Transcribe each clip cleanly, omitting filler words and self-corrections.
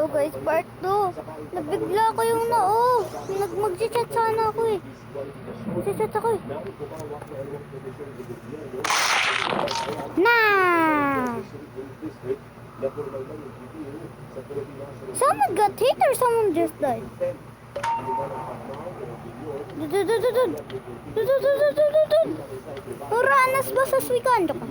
guys, part 2. Nabigla ko yung nao. Mag-chat sana ako eh. Mag-chat ako eh. Nah! Someone got hit or someone just died? Uranas ba sa swikando ka?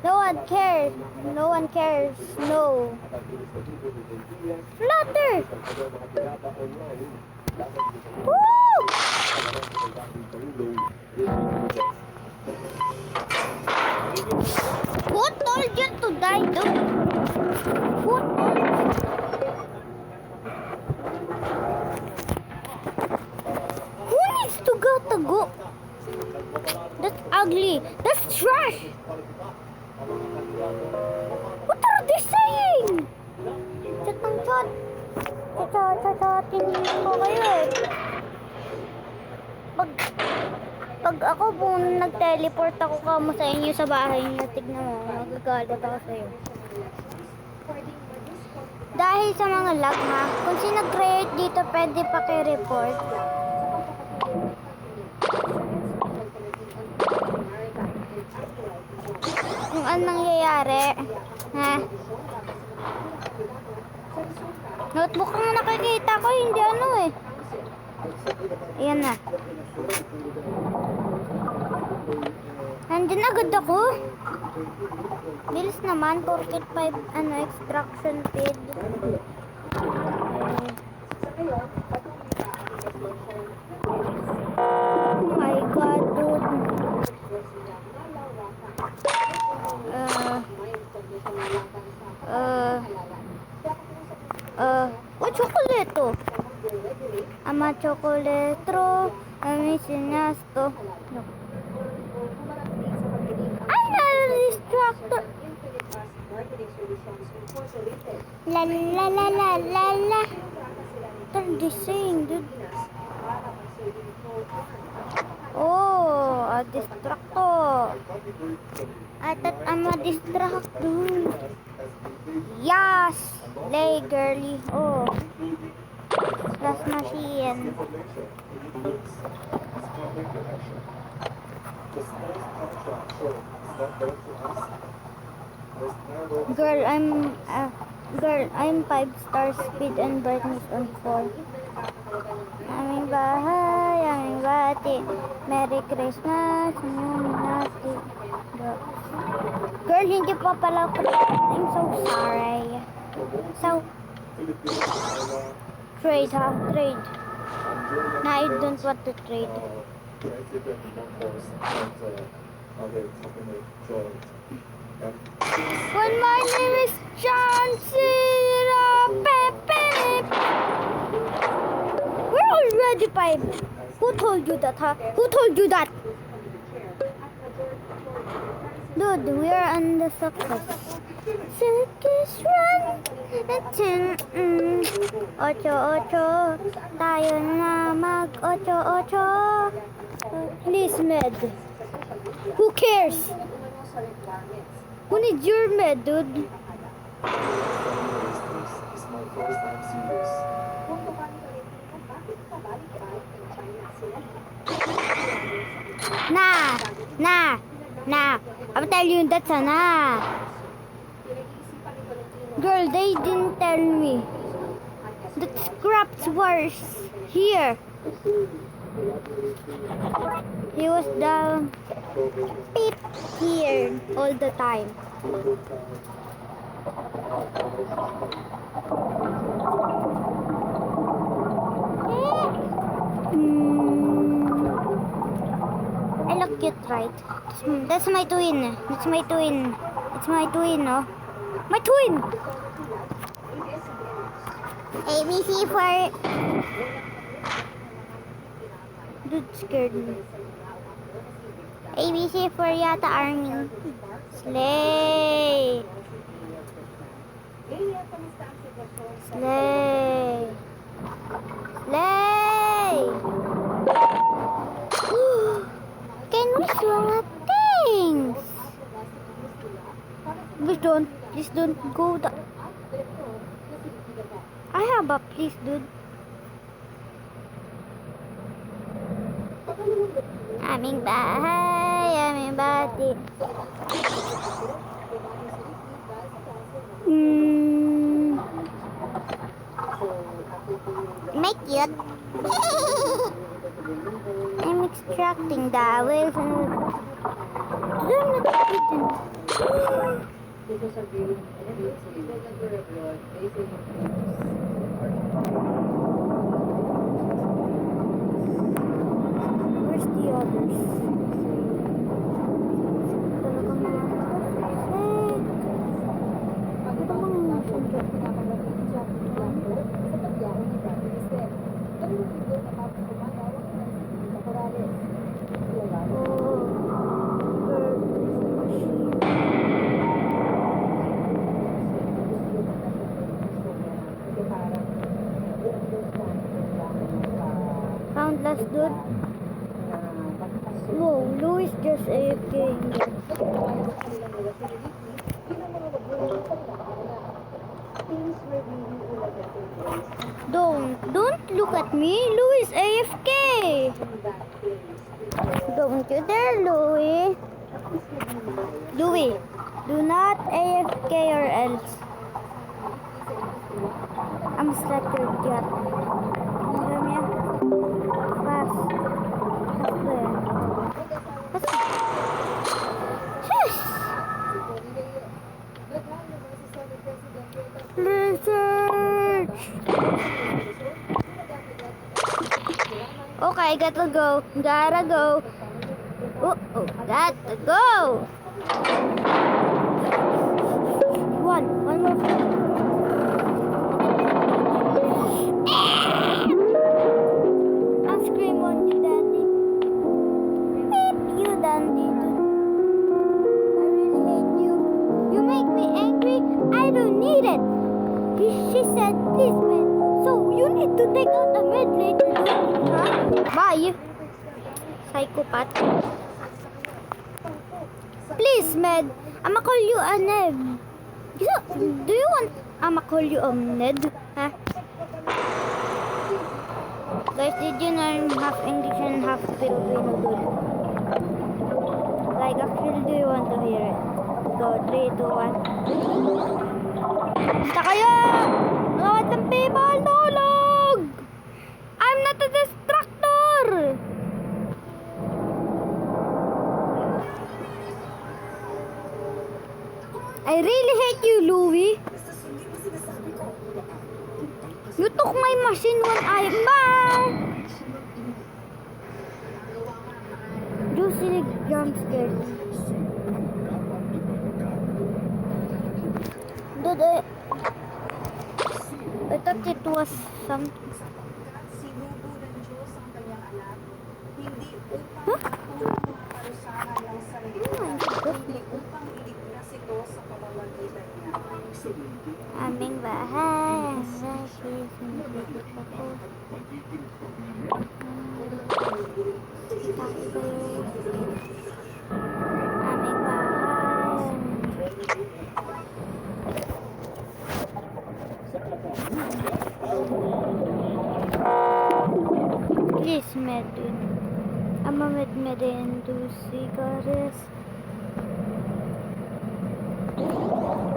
No one cares. No one cares. No. Flutter. Woo! Who told you to die, dude? Who told you? Who needs to go? That's ugly. That's trash. What are they saying? Chatang chat. Chatin ko kayo eh. Pag ako po nag-teleport ako kamo sa inyo sa bahay niyo, tignan mo, magagalit ako sa'yo. Dahil sa mga lag ha, kung sino nag-create dito, pwede paki-report. Kung anong nangyayari, ha? Notebook ang nakikita ko, hindi ano eh. Ayan na. Nandun agad ako. Bilis naman, 45 extraction feed. Oh my god, dude. What chocolate to? Ama chocolatro, ami sinasto. Ay, na-distractor. La la la la la la. What are they saying, dude? Oh, a distractor. I thought I'm a distractor. Yes, lay girly. Oh, that's machine. Girl, I'm 5-star speed and brightness on 4. Aming bahay, aming bati. Merry Christmas, Illuminati. Girl, hindi pa pala ako. I'm so sorry. So, trade ha, trade. No, I don't want to trade. Well, my name is John Cena Pepe. We're already 5. Who told you that, huh? Who told you that? Dude, we're on the success. Circus run. Ocho. Tayo na mag ocho. Please, med. Who cares? Who needs your med, dude? Nah. I'll tell you that's a nah. Girl, they didn't tell me. The scraps was here. He was the peep here all the time. I look cute, right? That's my twin. It's my twin, no? My twin! ABC for... Dude scared me. ABC for yata army. Slay! Can we swing at things? Please don't go the... I have a please, dude. Aming bahay, aming bati. Am I cute? I'm extracting the away from... I'm not eating. Where's the others? Talagang mga... Found last dude. Whoa, Louis just AFK. Don't look at me, Louis AFK. Don't you dare, Louis. Louis, do not AFK or else I'm slap your cat. Fast. Research. Okay, gotta go. Gotta go. Gotta go. One more. I'll scream on you, Daddy. Beep you, Daddy. I really hate you. You make me angry. I don't need it. She said, please, man. So you need to take out the med later. Huh? Bye. Psychopath. Please, Med. I'ma call you a Ned. Do you want I'ma call you a Ned? Huh? Guys, did you learn half English and half Filipino, dude? Like, actually, do you want to hear it? Go, 3, 2, 1. Basta kayo! Lawat ng people! Tulog! I'm not a distractor! I really hate you, Louie. You took my machine when I'm back. You silly jump scare. Dude, I thought it was something. Huh? Aming bahay. Aming bahay. Please, Medun. I'm a Medin to cigarettes.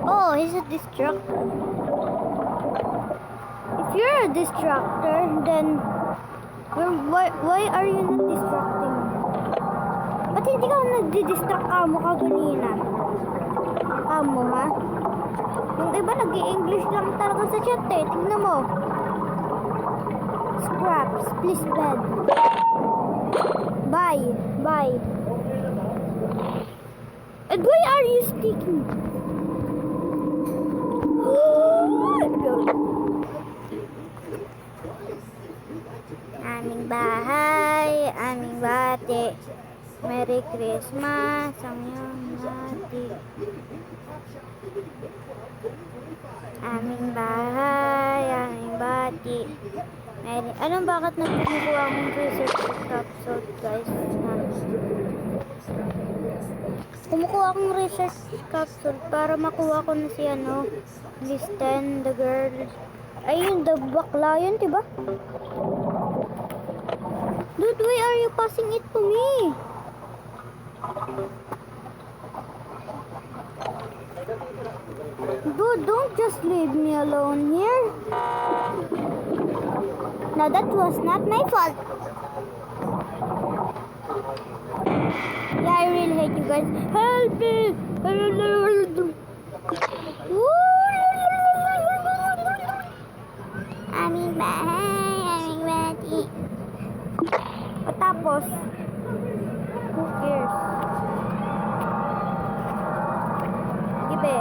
Oh, he's a destructor. If you're a destructor, then why are you not destructing? Ba't hindi ka nagdi-distract kamo ka ganina? Kamo, ha? Yung iba nag-i-English lang talaga sa chat eh. Tignan mo. Scraps, please bed. Bye. And why are you sticking? Aming bahay, aming bati. Merry Christmas, ang iyong bati. Aming bahay, aming bati. Anong bakit nagpapagawa akong research episode, guys? Kumukuha akong research capsule para makuha ko na si ano, Miss 10, the girl. Ayun, the bakla yun, diba? Dude, why are you passing it to me? Dude, don't just leave me alone here. No, that was not my fault. Yeah, I really hate you guys. Help me! Aming bahay, aming bati. O tapos, who cares? Gibe.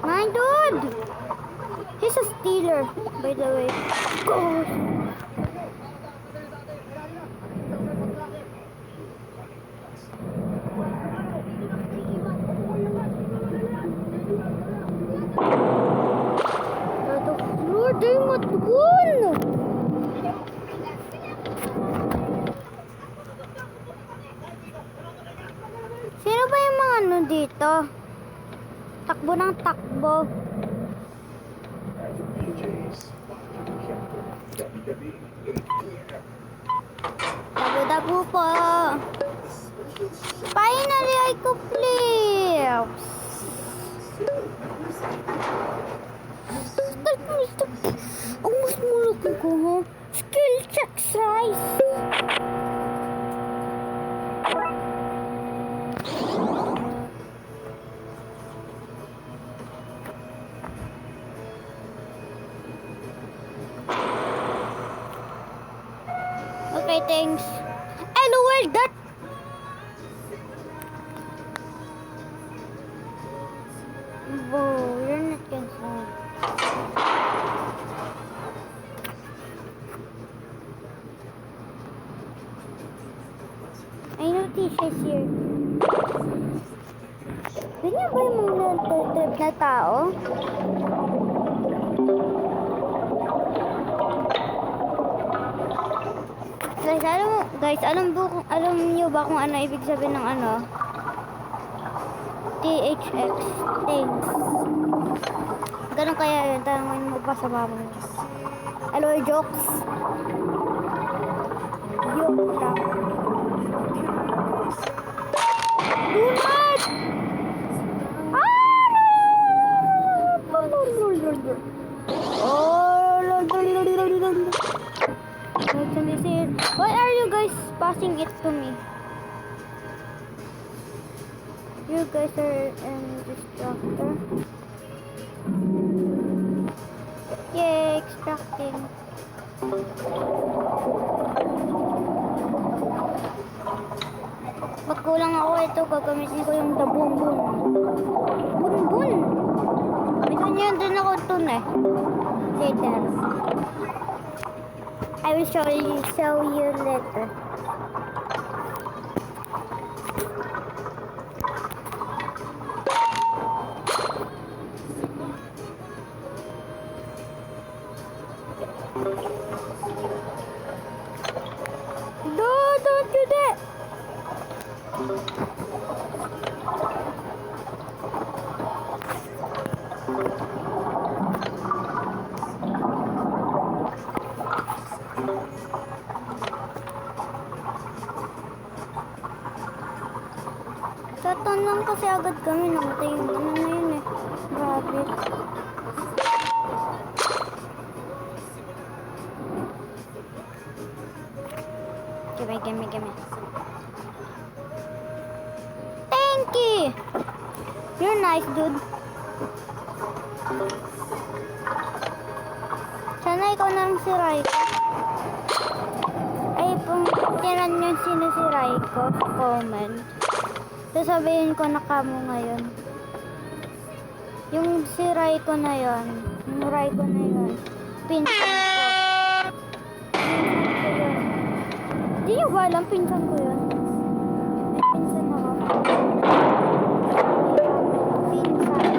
My dude! He's a stealer, by the way. Go! Lord, ay matbun! Sino ba yung mga ano dito? Takbo ng takbo. Dabu-dabu po. Finally, I complete. Ang mas malaki ko, ha? Skill check size. Okay, thanks. Hello, world, that. Whoa, you're not concerned. I noticed she's here. Ganyan ba yung mga nagtatrip na tao? Alam niyo ba kung ano ibig sabihin ng ano? THX. Thanks. Ganun kaya yun. Tanongin mo pa sa mama mo. Hello, jokes. Joke lang. Do not! Why are you guys passing it to me? You guys are an distractor. Yay, extracting. Pag kulang ako ito, gagamitin ko yung the boom-boom. Boom-boom! May ganyan din ako ito eh. Later. I will show you later. No, don't do that. Taton lang kasi agad kami namatay yung ano na yun eh. Grabe. Gimme. Thank you! You're nice, dude. Sana ikaw na lang si Raiko. Ay, kung tinan nyo sino si Raiko sa comment. Sasabihin ko na kamo ngayon. Yung si Raiko na yun. Yung Raiko na yun. Pinsan ko. Hindi nyo ba alam? Pinsan ko yun. May pinsan ako. Pinsan.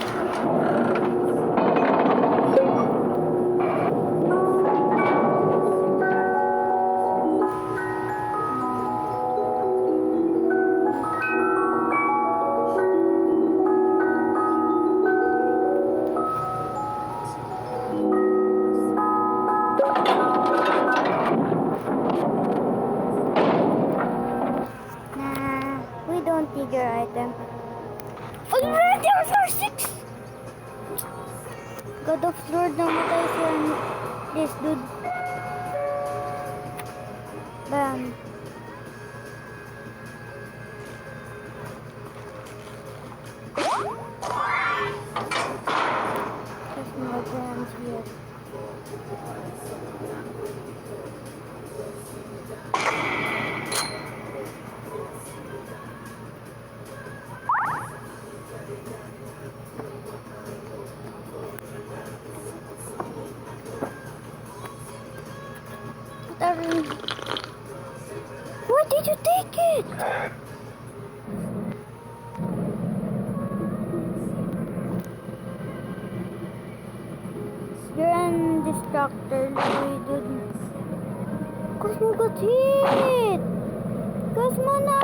Tiger item. Already on floor 6! God of Lord, namatay siya. This dude. Bam. There's more brands here. Why did you take it? You're an distractor, dude. Cosmo got hit! Cosmo, no!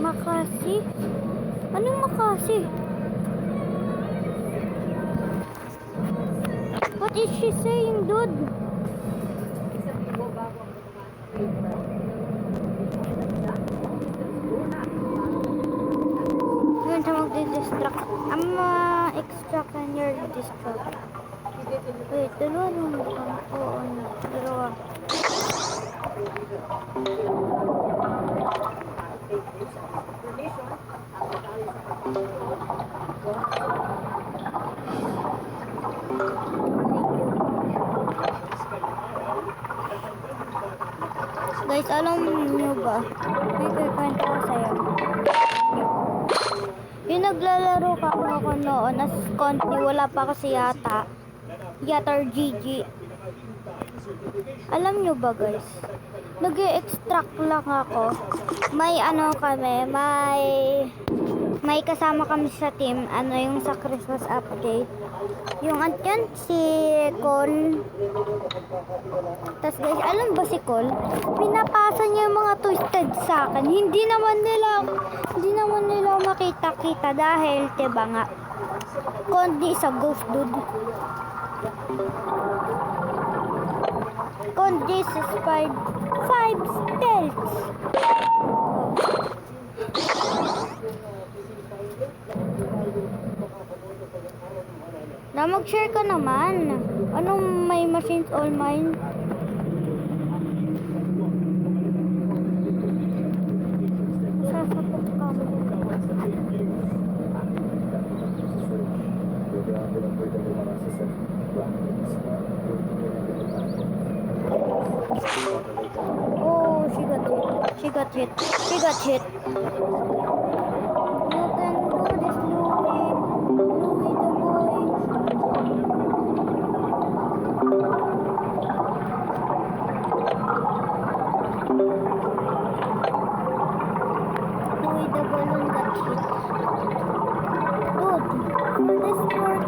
Makasi? Anong makasi? What is she saying, dude? Yun siya magdi-distract. I'm extract and you're distract. Wait, dalawa nung mukhang. Oo, dalawa. Guys, alam niyo ba? May kukwento ko sa'yo. Yung naglalaro ka ako noon, as Conti, wala pa kasi yata or GG. Alam nyo ba guys? Nag-extract lang ako. May ano kami, may kasama kami sa team, ano yung sa Christmas update. Yung andyan si Cole. Tas guys, alam ba si Cole? Pinapasa niya yung mga twisted sa akin. Hindi naman nila makita-kita dahil diba nga Kondi sa ghost dude. Kondi sa 5 stealths. Na mag-share ka naman. Anong may machines all mine? Sasapot ka mo. Oh, she got hit. She got hit. She got hit. You can do this, Louie. Louie the boy. Louie the balloon got hit. Dude, for this work,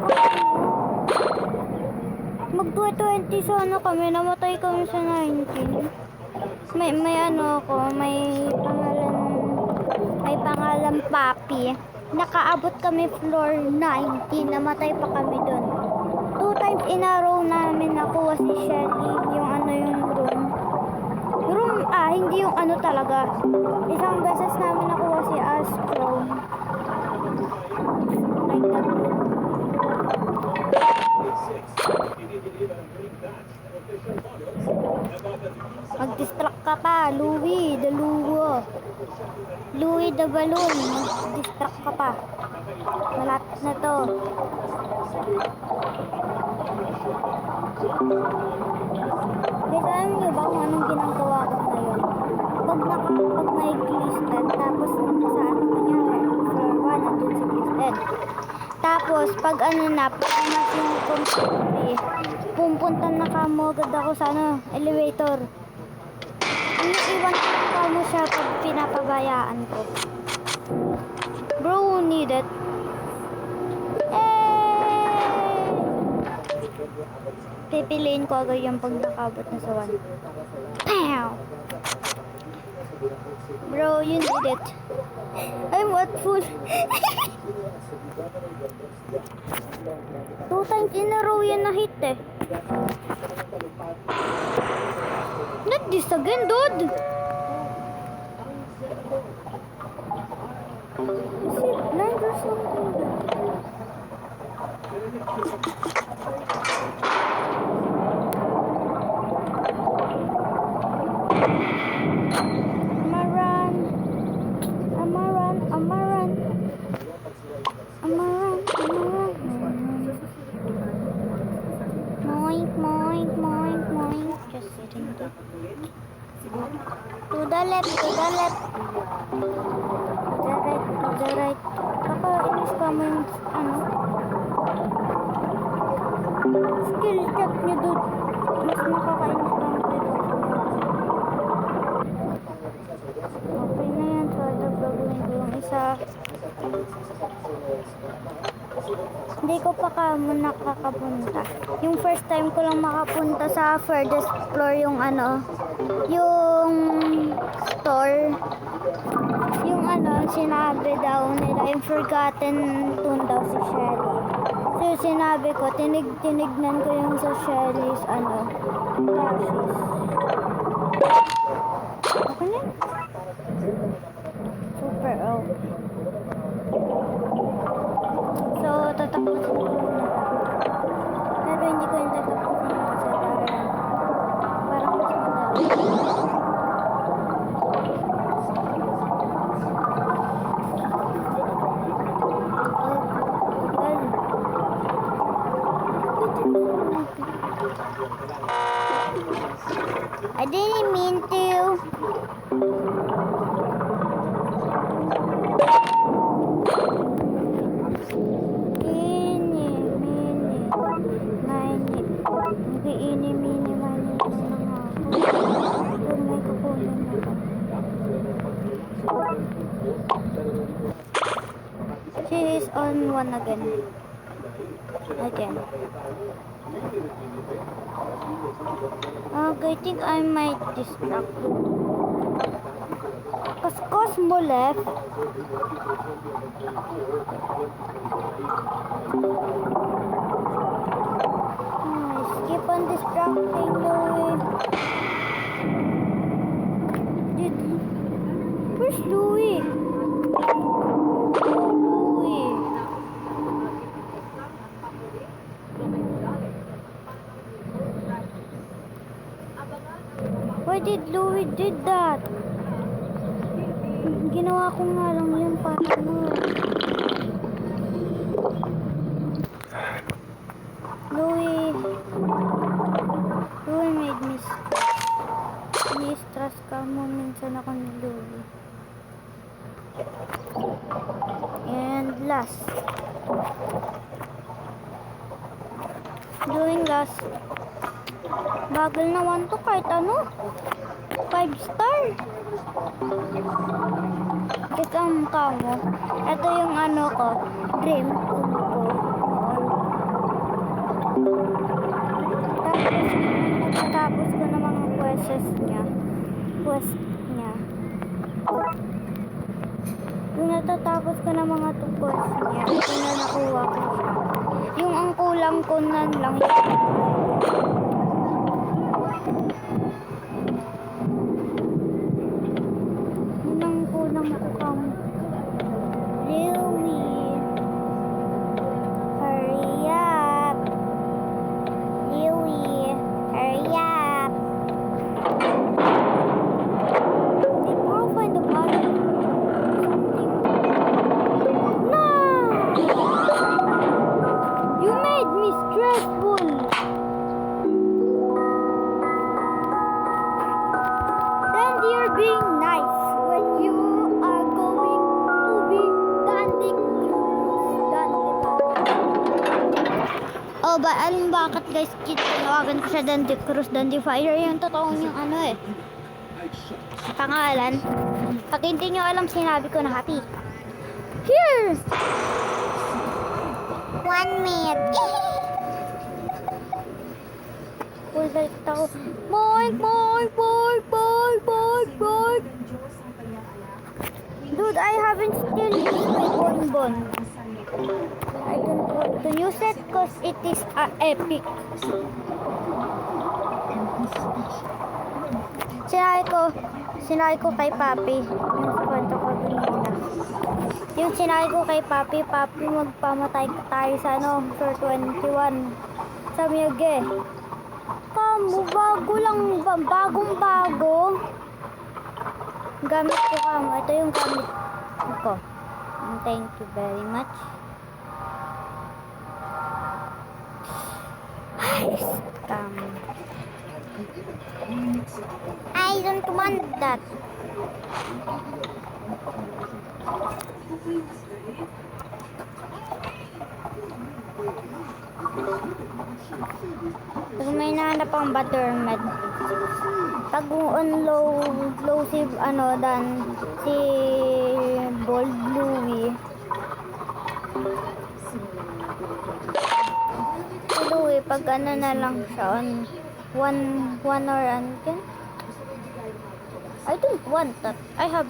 mag-20 sana kami. Namatay kami sa 19. May ano ako, may pangalan Papi. Nakaabot kami floor 19, namatay pa kami dun. 2 times in a row namin nakuha si Shelly, yung ano yung room. Hindi yung ano talaga. Isang beses namin nakuha si Astro. Like that. Mag-distract ka pa, Louie the Lugo. Louie the Balloon. Mag-distract ka pa. Malapit na to. Guys, alam nyo ba kung anong ginagawa ko ngayon? Pag may glisted, tapos sa ano kanyari, floor 1, nandun si glisted. Tapos, pag ano na, pag yung computer, pupunta na kamo agad ako sa ano, elevator. Iniiwan ko na kamo siya pag pinapabayaan ko. Bro, who need it? Pipiliin ko agad yung pag nakabot na sa 1. Pow! Bro, you did it. I'm what fool? 2 times in a row yan na hit eh. Not this again, dude. Is it blind or something? Moink, moink, moink, moink. Just sitting there. To the left, to the left. To the right. Kakainis ka mo yung, skill check niyo, dude. Mas nakakainis ka mo dito. Okay na yan. So, ito gagawin ko yung isa. Hindi ko pa nakakapunta. Yung first time ko lang makapunta sa furthest floor yung yung store. Yung sinabi daw nila, yung Forgotten Toon daw si Shelly. So sinabi ko, tinignan ko yung sa Shelly's classes. Okay na? Super So, tatapusin ko muna. Pero hindi ko yung tatapusin kasi parang mas madali. I didn't mean to. She is on one again. I think I might distract. Cause Cosmo left. Keep on distracting Louie. Where's Louie? Why did Louie did that? Ginawa ko nga lang yun para Louie made me stress ka mo minsan ako ni Louie. And last. Doing last. Bagal na 1 to kahit 5-star. Kasi ang kamo. Ito yung ko. Dream ko. Tapos ko na mga quests niya. Yung natatapos ko na mga quests niya. Ito na nakuha ko siya. Yung ang kulang ko nan lang bakit guys tinawagan ko siya Dandy Cruz, Dandy Fire yung totoong yung pangalan. Pag hindi nyo alam, sinabi ko na happy. Here! 1 minute. Wala ako. Moink, moink, moink, moink, moink, moink. Dude, I haven't still used my bonbon. I don't want to use it because it is epic. Sinabi ko kay Papi. Yung sa kwento ko kanina. Yung sinabi ko kay Papi, magpamatay tayo sa for 21. Sa Miyage. Bago lang, bagong bago. Gamit ko kamo. Ito yung gamit ko. Thank you very much. Ay, scam. I don't want that. Pag may nahanap ang buttermed, pag low si dan si Bold Louie. Si Louie, pag na lang siya one or can. I don't want that. I have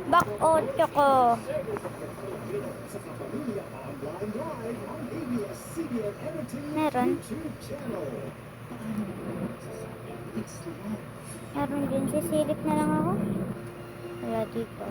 back ko. Meron din. Sisilip na lang ako. Wala dito.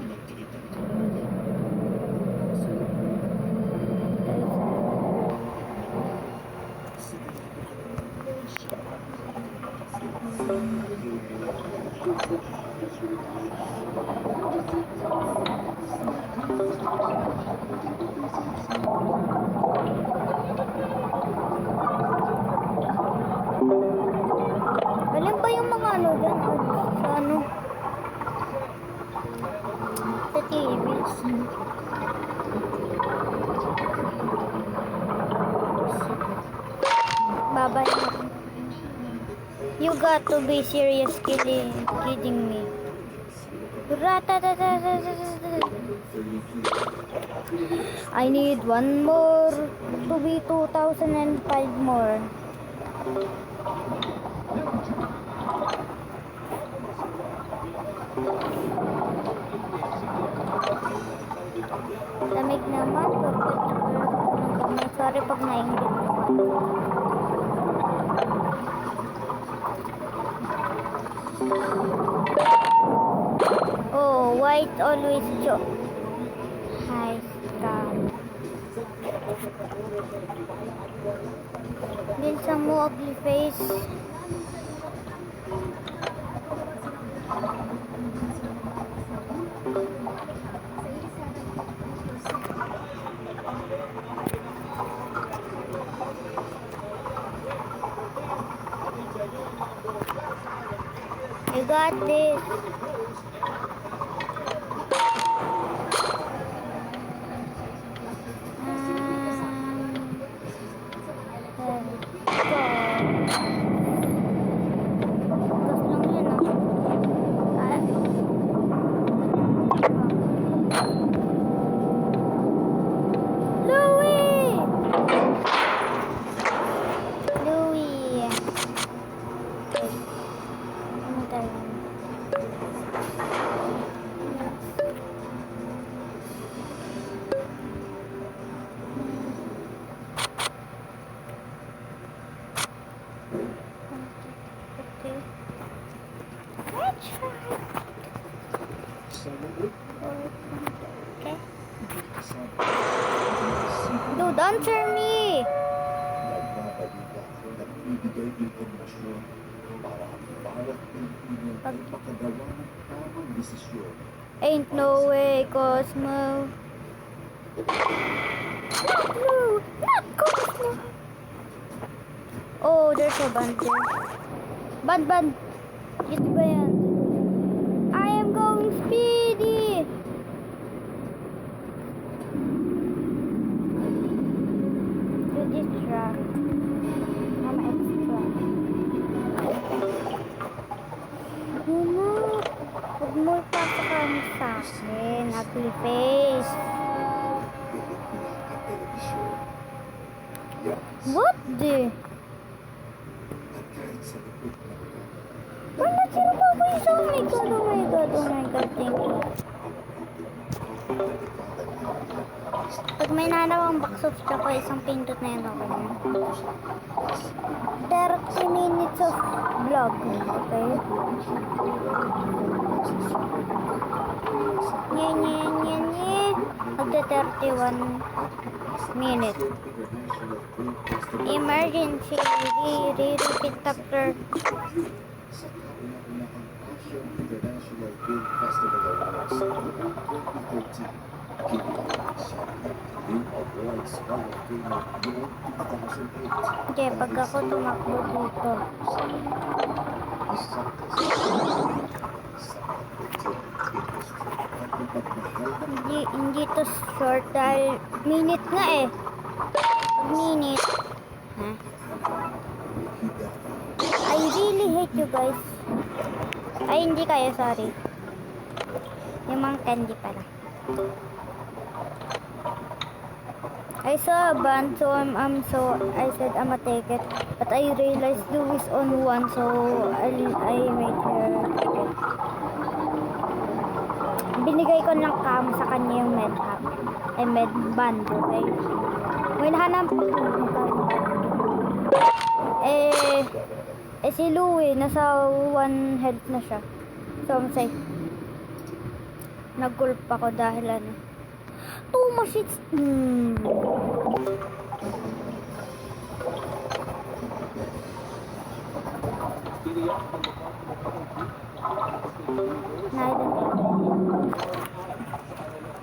Alin ba yung mga dyan? Sa TV. Babay na. You got to be serious kidding me. I need one more to be 2005 more. Lamig naman. Sorry pag nainggit. Oh, white always joke. Hi, scam. Bilisan mo, ugly face. You got this. Dude, answer me! Ain't no way, Cosmo. Not Cosmo. Oh, there's a band there. Band. It's band. I am going speedy. To this track. I'm extra. Huwag mo ipapakain sa akin. Ugly face. What the? Wala sino pa ba isa? Oh my god, thank you. Pag may nanawang box of chocolate, isang pindot na yun ako na. 30 minutes of vlog. Okay? Nye. Magda 31 minutes. Emergency. Repeat after. International Film Festival Awards 2013. Film Awards Hall of Fame noong 2008. Okay, pag ako tumakbo dito. Hindi to short dahil minute nga eh. Pag minute. Ha? I really hate you guys. Ay, hindi kayo, sorry. Yung mga candy pala. I saw a band, so I said I'ma take it. But I realized Louis on one, so I made her take it. Binigay ko ng cam sa kanya yung med hack. Ay, med band, okay? May nahanap ko yung si Louie, nasa 1 health na siya. So, I'm safe. Nag-gulp ako dahil ano. Too much it's...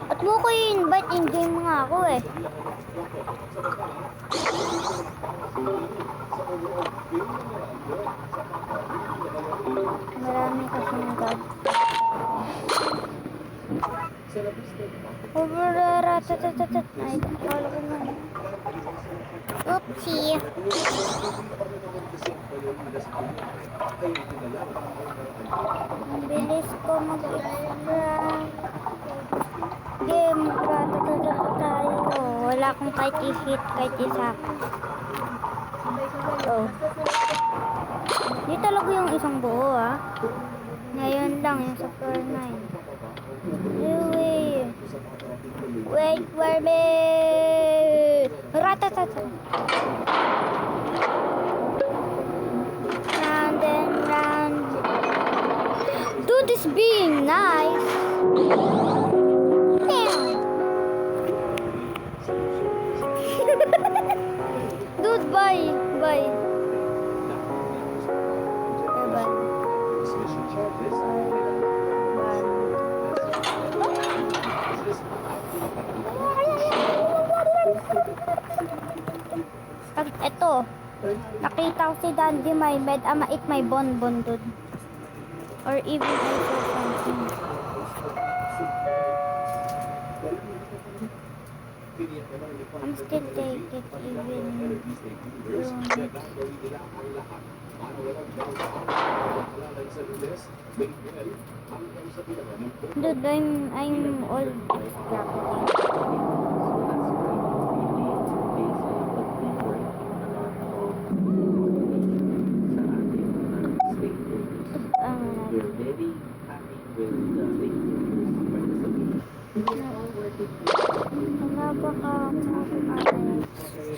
At mo ko i-invite, in-game nga ako eh. Marami kasi nagad. Overratatatat. Ay, wala ko na. Oopsie. Ang bilis ko mag-extract. Game, ratatatat tayo. Wala akong kahit i-hit, kahit isa. Oh. Hindi talaga yung isang buo ah. Ngayon lang yung sa floor 9. Wait for me! Ratatata! Round and round. Dude is being nice! Dude, bye! Bye! Pag eto, nakita ko si Dandy may med, I'ma eat my bonbon dude. Or even I saw something. I'm still take it even dude, I'm all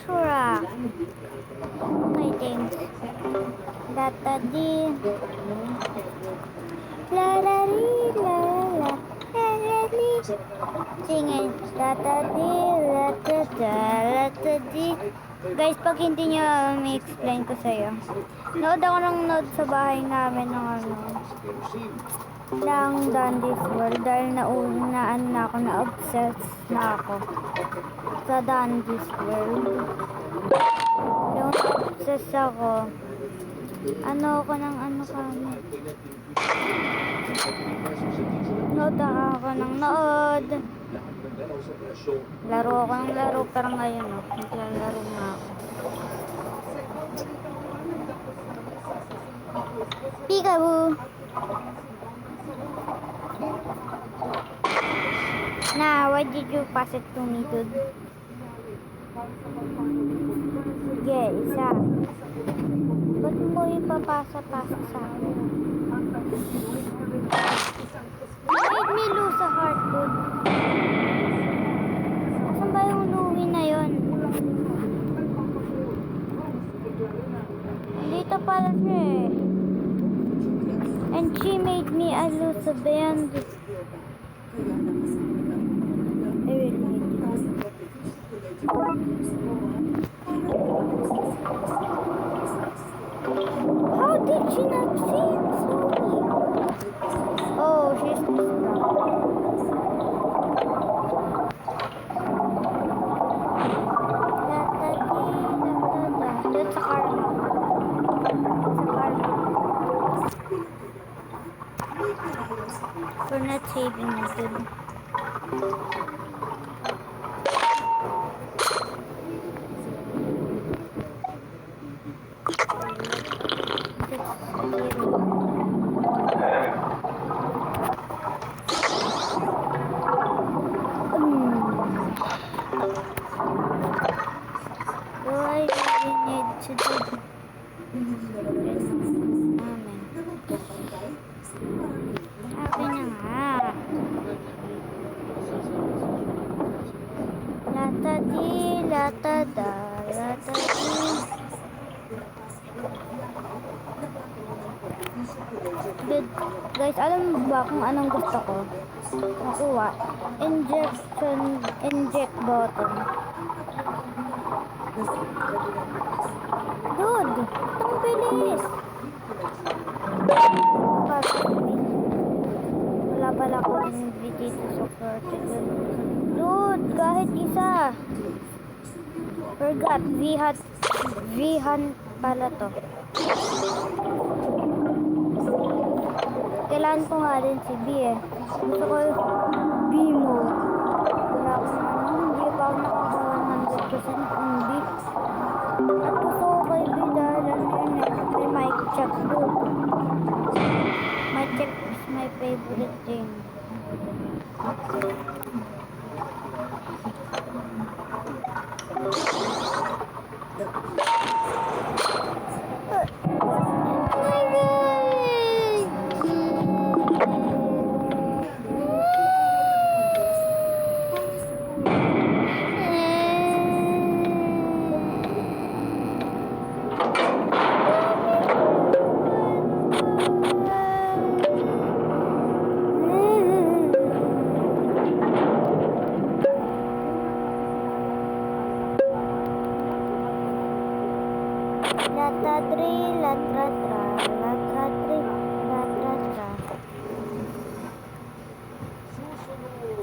sure. I think that the la la la la la la singing that the guys, pag hindi nyo may-explain ko sa'yo, nood ako ng nood sa bahay namin ng ng Dandy's World dahil na ako, na-obsessed na ako sa Dandy's World. Yung na-obsessed ako, ako ng kami. Nood ako ng nood. Laro ako ng laro, pero ngayon naglalaro na ako. Peekaboo! Nah, why did you pass it to me, dude? Yeah, isa. Ba't mo ipapasa-pasa sa akin? Made me lose a heart, dude. Saan ba yung Louie na yun. Dito pala siya eh. And she made me a loose band. I really hate it. How did she not see it? Sorry. Oh, she's That's a car now. It's a car now. We're not saving it, dude. I really need to do okay na nga. Latadi, latada, latadi. Good. Guys, alam mo ba kung anong gusto ko? Makuha. Inject button. Dude, itong bilis. Wala pala ko yung dito supported. Dude, kahit isa. Forgot, Vihan pala to. Kailangan ko nga rin si B eh. Gusto ko B mode. Wala akong hindi pa ako nakakuha 100% ng B. At gusto ko kay B dahil may mic check doon. Mic check is my favorite thing.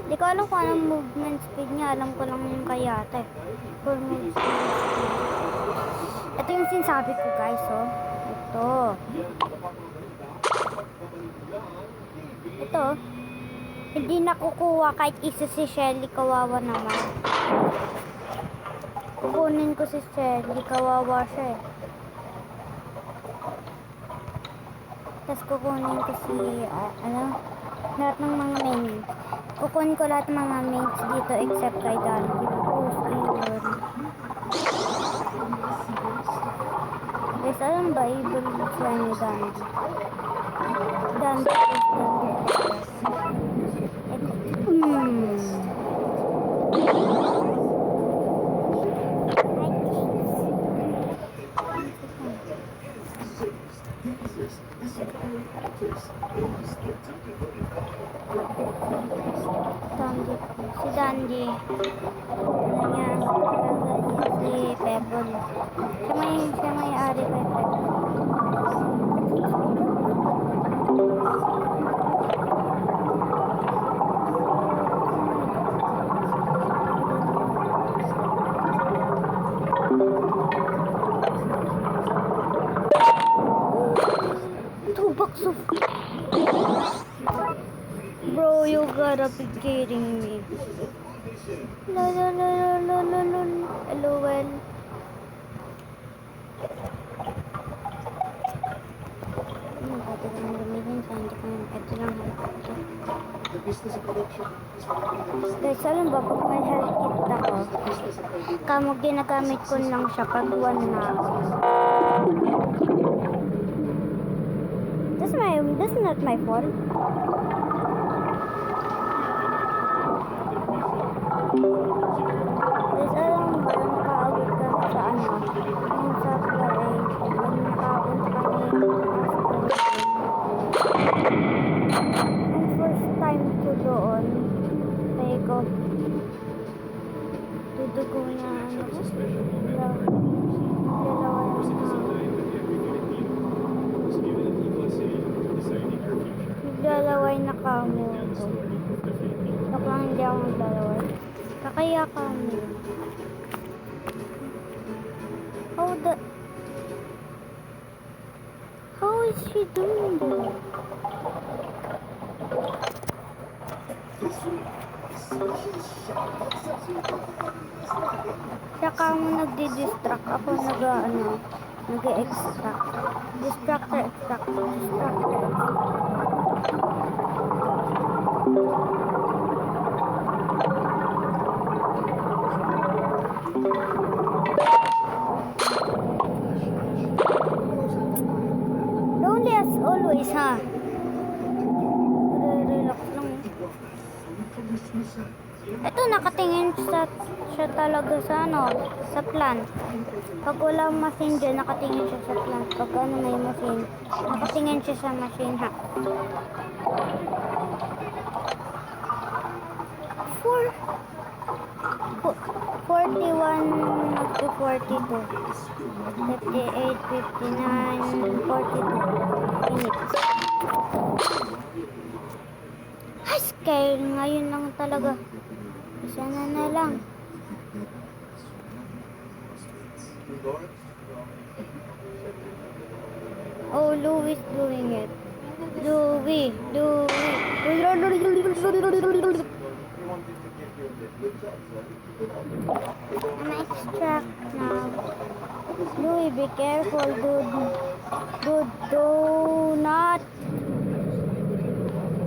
Hindi ko alam kung anong movement speed niya. Alam ko lang yung kayate. For movement speed. Ito yung sinasabi ko guys, oh. Ito. Hindi nakukuha kahit isa si Shelly. Kawawa naman. Kukunin ko si Shelly. Kawawa siya eh. Tapos kukunin ko si, lahat ng mga mains. Kukunin ko lahat ng mga mains dito except kay Dandy. Guys, alam ba, ibig siya ni Dandy. Dandy. Si Dandy. Ano niya? Si Pebble. Siya may ari kay Pebble. Bucks of bro, you gotta be kidding me. LOL. Guys, alam ba, pag may health kit ako, kamog ginagamit ko lang siya pag one na ako. That's not my fault. Guys, alam mo ba, nakaabot kami sa ano, yung sa floor 8, yung nakapunta kami yung first time ko doon, sabi ko, dudugo na ano ko, naglalaway na kamo. Baka hindi ako naglalaway. Kakaya kamo. How is she doing that? Saka mo nagdi-distract. Ako nag-extract. Distractor, extract. Lonely as always, ha? Relax lang. Ito, nakatingin siya talaga sa ano, sa plant. Pag walang machine dyan, nakatingin siya sa plant. Pag ano may machine, nakatingin siya sa machine, ha? 41 to 42. 58, 59, 42 minutes. Ay, scale. Ngayon lang talaga. Isa na lang. Oh, Louis doing it. Louis. I'm extract now. Louis, be careful, dude. Dude, do not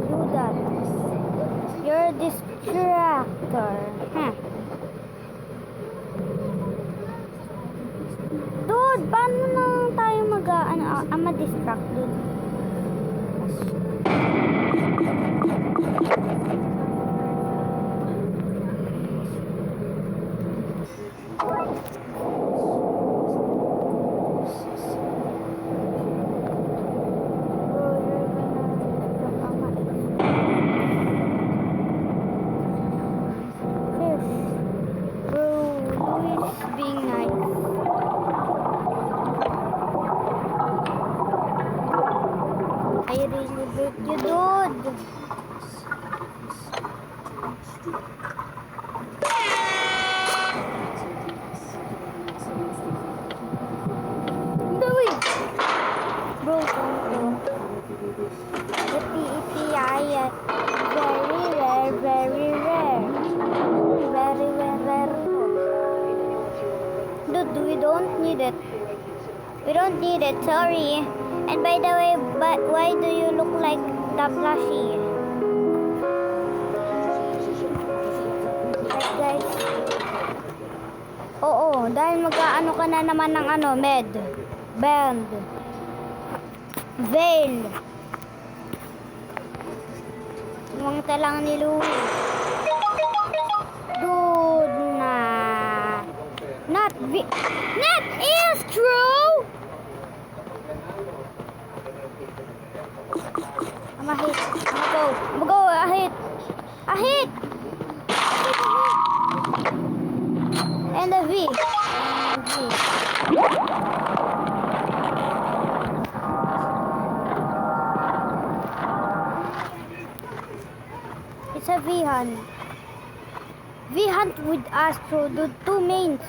do that. You're a distractor. Huh. Dude, paano na tayo ma-distract, dude? Being nice. I really hate you, dude. Bro, the PEPI very rare. Very rare. Dude, we don't need it. Sorry. And by the way, why do you look like the plushie? Right, guys? Oo, dahil mag-ano ka na naman ng med, band, veil. Yung talang ni Louie. Dude, not is true. I'm a hit. I'm go. A hit. And a V. It's a V-hunt. V-hunt with Astro, the two mains.